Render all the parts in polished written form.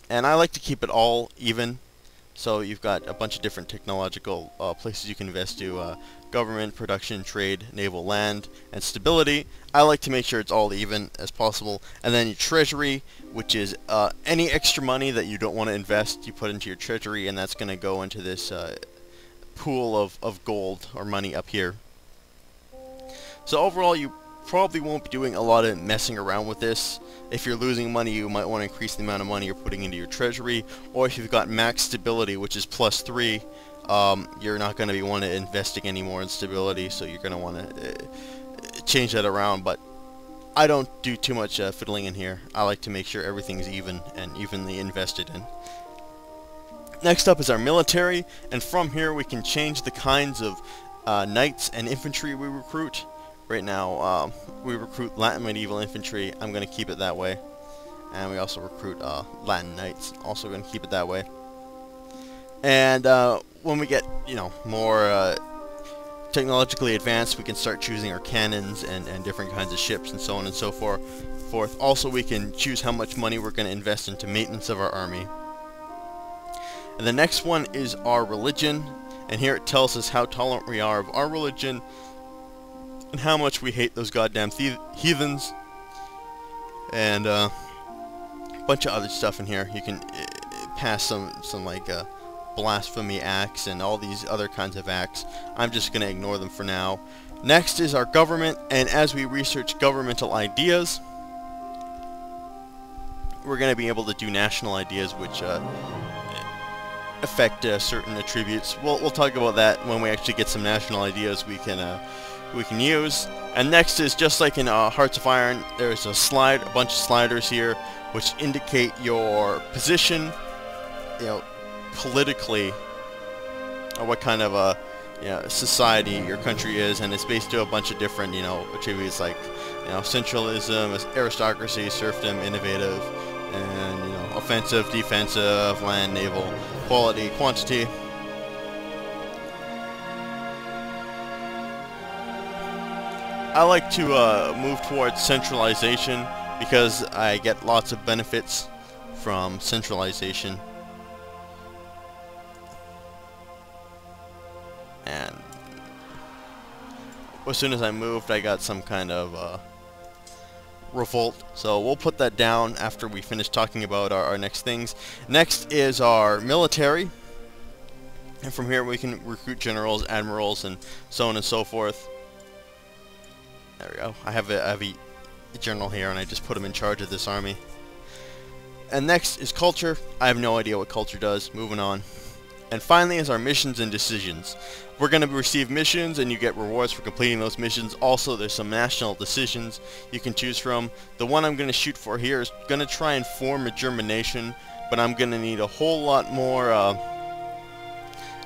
And I like to keep it all even. So you've got a bunch of different technological places you can invest to government, production, trade, naval, land, and stability. I like to make sure it's all even as possible. And then your treasury, which is any extra money that you don't want to invest, you put into your treasury, and that's going to go into this pool of gold or money up here. So overall, you probably won't be doing a lot of messing around with this. If you're losing money, you might want to increase the amount of money you're putting into your treasury, or if you've got max stability, which is +3, you're not going to be wanting to investing anymore in stability, so you're going to want to change that around. But I don't do too much fiddling in here. I like to make sure everything's even and evenly invested in. Next up is our military, and from here we can change the kinds of knights and infantry we recruit. Right now, we recruit Latin medieval infantry. I'm going to keep it that way. And we also recruit Latin knights. Also going to keep it that way. And when we get, more technologically advanced, we can start choosing our cannons and different kinds of ships and so on and so forth. Also, we can choose how much money we're going to invest into maintenance of our army. And the next one is our religion. And here it tells us how tolerant we are of our religion and how much we hate those goddamn heathens, and a bunch of other stuff in here. You can pass some like blasphemy acts and all these other kinds of acts. I'm just going to ignore them for now. Next is our government, and as we research governmental ideas, we're going to be able to do national ideas which affect certain attributes. We'll talk about that when we actually get some national ideas we can use. And next is, just like in Hearts of Iron, there's a bunch of sliders here which indicate your position, politically, or what kind of society your country is, and it's based on a bunch of different attributes like centralism, aristocracy, serfdom, innovative, and offensive, defensive, land, naval, quality, quantity. I like to move towards centralization because I get lots of benefits from centralization. And as soon as I moved, I got some kind of revolt. So we'll put that down after we finish talking about our next things. Next is our military. And from here we can recruit generals, admirals, and so on and so forth. There we go. I have a general here, and I just put him in charge of this army. And next is culture. I have no idea what culture does. Moving on. And finally is our missions and decisions. We're going to receive missions, and you get rewards for completing those missions. Also, there's some national decisions you can choose from. The one I'm going to shoot for here is going to try and form a German nation, but I'm going to need a whole lot more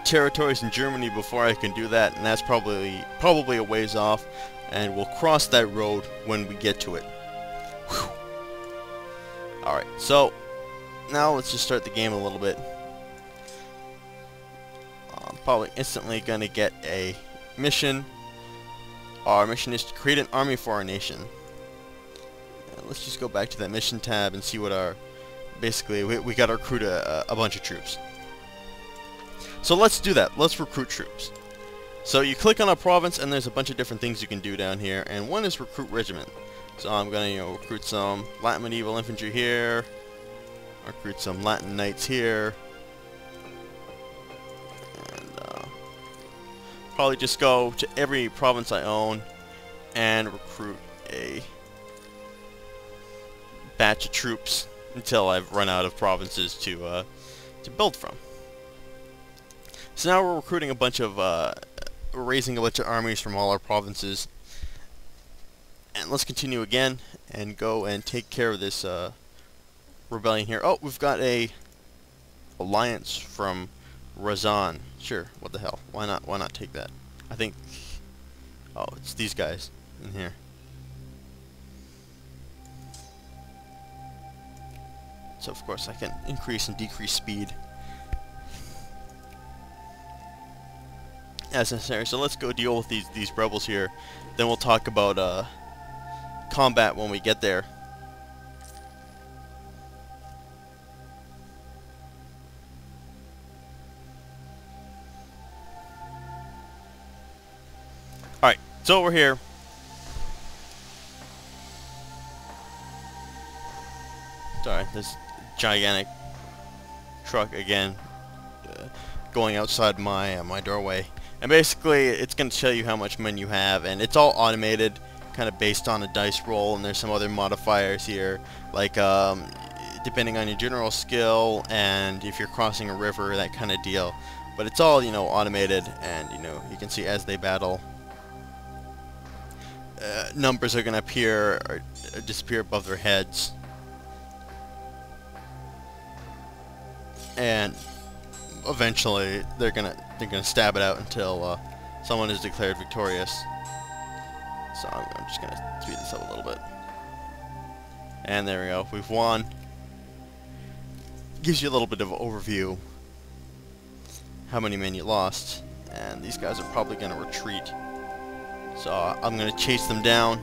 territories in Germany before I can do that, and that's probably a ways off. And we'll cross that road when we get to it. Whew. Alright, so now let's just start the game a little bit. I'm probably instantly going to get a mission. Our mission is to create an army for our nation. And let's just go back to that mission tab and see what our... Basically, we got to recruit a bunch of troops. So let's do that. Let's recruit troops. So you click on a province, and there's a bunch of different things you can do down here, and one is recruit regiment. So I'm gonna recruit some Latin medieval infantry here, recruit some Latin knights here, and probably just go to every province I own and recruit a batch of troops until I've run out of provinces to build from. So now we're recruiting a bunch of we're raising a bunch of armies from all our provinces, and let's continue again and go and take care of this rebellion here. Oh, we've got a alliance from Razan. Sure, what the hell? Why not take that? I think, oh, it's these guys in here. So of course I can increase and decrease speed as necessary. So let's go deal with these rebels here. Then we'll talk about combat when we get there. So we're here. Sorry, this gigantic truck again, going outside my doorway, and basically it's going to tell you how much men you have, and it's all automated, kind of based on a dice roll, and there's some other modifiers here, like depending on your general skill and if you're crossing a river, that kind of deal. But it's all, you know, automated, and you can see as they battle, numbers are going to appear or disappear above their heads. And eventually they're gonna stab it out until someone is declared victorious. So I'm just gonna speed this up a little bit. And there we go, we've won. Gives you a little bit of an overview how many men you lost, and these guys are probably gonna retreat. So I'm gonna chase them down.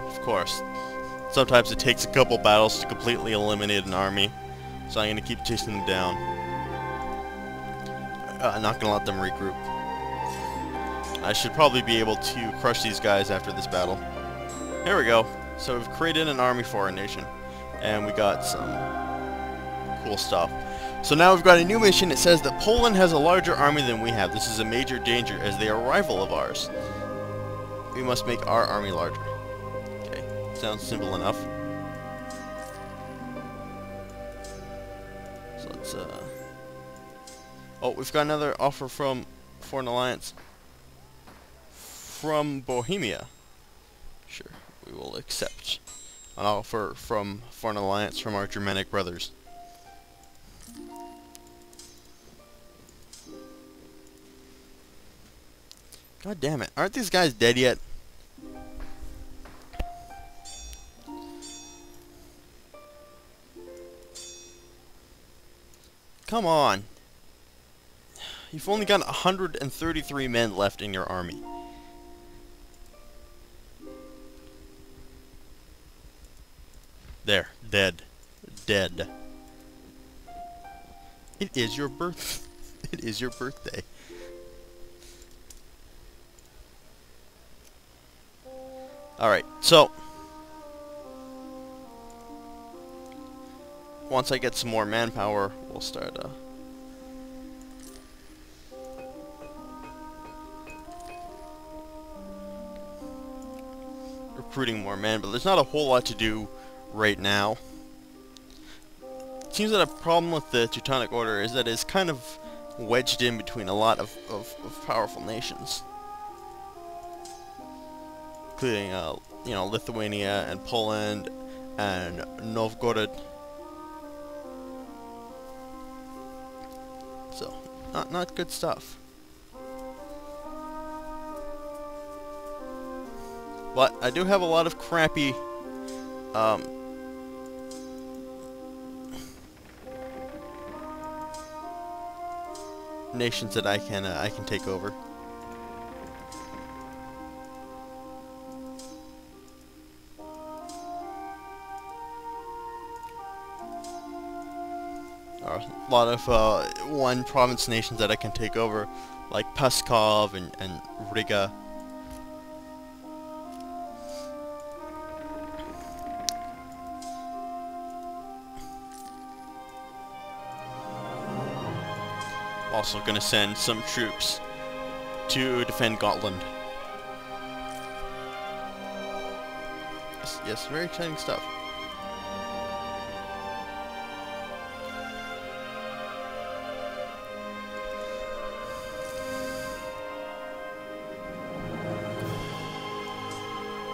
Of course, sometimes it takes a couple battles to completely eliminate an army, so I'm going to keep chasing them down. I'm not going to let them regroup. I should probably be able to crush these guys after this battle. Here we go. So we've created an army for our nation, and we got some cool stuff. So now we've got a new mission. It says that Poland has a larger army than we have. This is a major danger as they are a rival of ours. We must make our army larger. Sounds simple enough. So let's oh, we've got another offer from Foreign Alliance from Bohemia. Sure, we will accept an offer from Foreign Alliance from our Germanic brothers. God damn it, aren't these guys dead yet? Come on. You've only got 133 men left in your army. There. Dead. Dead. It is your birth. It is your birthday. Alright, so once I get some more manpower, we'll start recruiting more men, but there's not a whole lot to do right now. It seems that a problem with the Teutonic Order is that it's kind of wedged in between a lot of powerful nations, including you know, Lithuania and Poland and Novgorod. So, not good stuff. But I do have a lot of crappy nations that I can take over. A lot of one province nations that I can take over, like Pskov and Riga. Also going to send some troops to defend Gotland. Yes, very exciting stuff.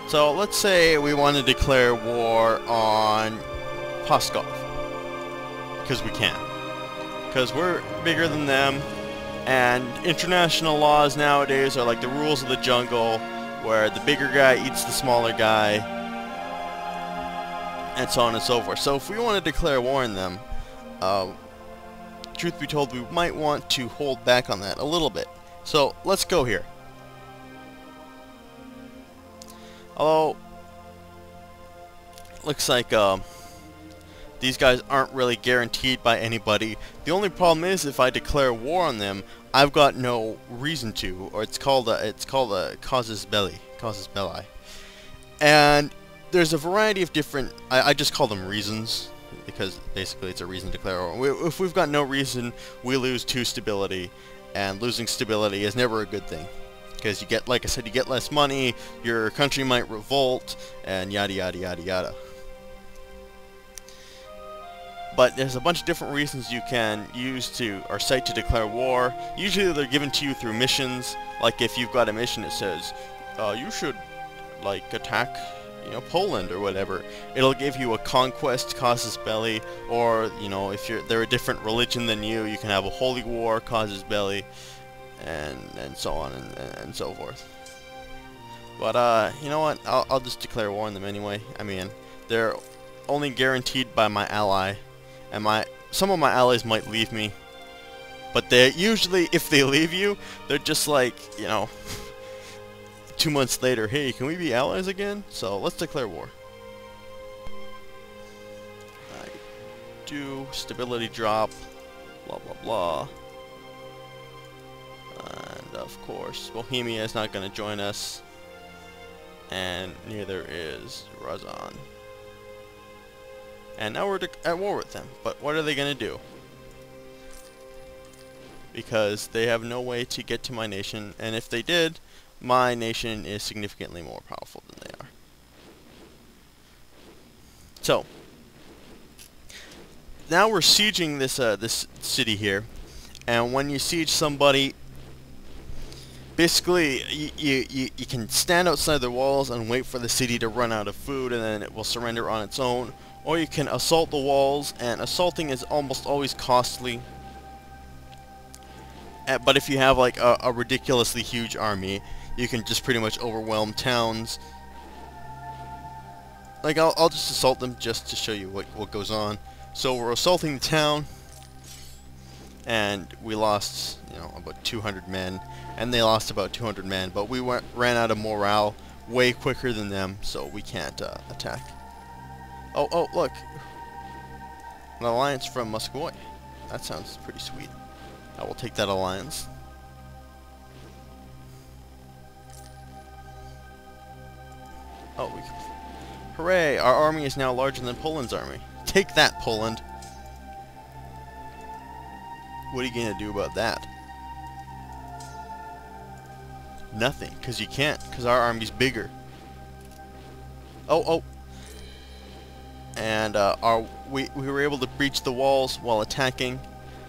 So let's say we want to declare war on Pskov, because we can. Because we're bigger than them, and international laws nowadays are like the rules of the jungle, where the bigger guy eats the smaller guy, and so on and so forth. So if we want to declare war on them, truth be told, we might want to hold back on that a little bit. So let's go here. Although, looks like these guys aren't really guaranteed by anybody. The only problem is if I declare war on them, I've got no reason to, or it's called a casus belli, and there's a variety of different. I just call them reasons because basically it's a reason to declare war. If we've got no reason, we lose 2 stability, and losing stability is never a good thing. Because you get, like I said, you get less money, your country might revolt, and yada yada yada yada. But there's a bunch of different reasons you can use to, or cite to declare war. Usually they're given to you through missions. Like if you've got a mission that says, you should, like, attack, you know, Poland or whatever. It'll give you a conquest casus belli, or, you know, if they're a different religion than you, you can have a holy war casus belli. And so on and so forth. But you know what? I'll just declare war on them anyway. I mean, they're only guaranteed by my ally, and some of my allies might leave me. But they usually, if they leave you, they're just like, you know, 2 months later, hey, can we be allies again? So let's declare war. I do stability drop, blah blah blah. And of course, Bohemia is not going to join us, and neither is Razan. And now we're at war with them. But what are they going to do? Because they have no way to get to my nation, and if they did, my nation is significantly more powerful than they are. So now we're sieging this city here, and when you siege somebody, basically, you can stand outside the walls and wait for the city to run out of food, and then it will surrender on its own. Or you can assault the walls, and assaulting is almost always costly. But if you have like a ridiculously huge army, you can just pretty much overwhelm towns. Like I'll just assault them just to show you what goes on. So we're assaulting the town, and we lost, you know, about 200 men. And they lost about 200 men, but we ran out of morale way quicker than them, so we can't attack. Oh, look. An alliance from Muscovy. That sounds pretty sweet. I will take that alliance. Oh, hooray! Our army is now larger than Poland's army. Take that, Poland! What are you going to do about that? Nothing, because you can't, because our army's bigger. Oh. And we were able to breach the walls while attacking,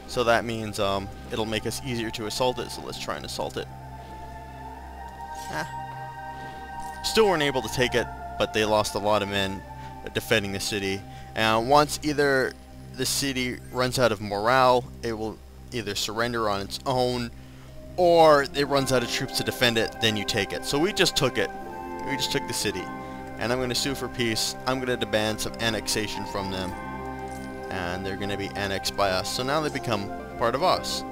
so that means it'll make us easier to assault it, so let's try and assault it. Still weren't able to take it, but they lost a lot of men defending the city. And once either the city runs out of morale, it will either surrender on its own, or it runs out of troops to defend it, then you take it. So we just took it. We just took the city. And I'm going to sue for peace. I'm going to demand some annexation from them. And they're going to be annexed by us. So now they become part of us.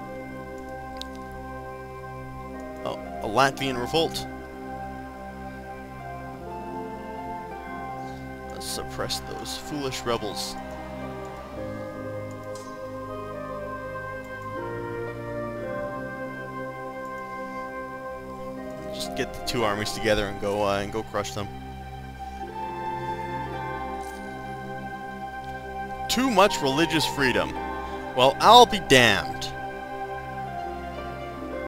Oh, a Latvian revolt. Let's suppress those foolish rebels. Just get the 2 armies together and go crush them. Too much religious freedom. Well, I'll be damned.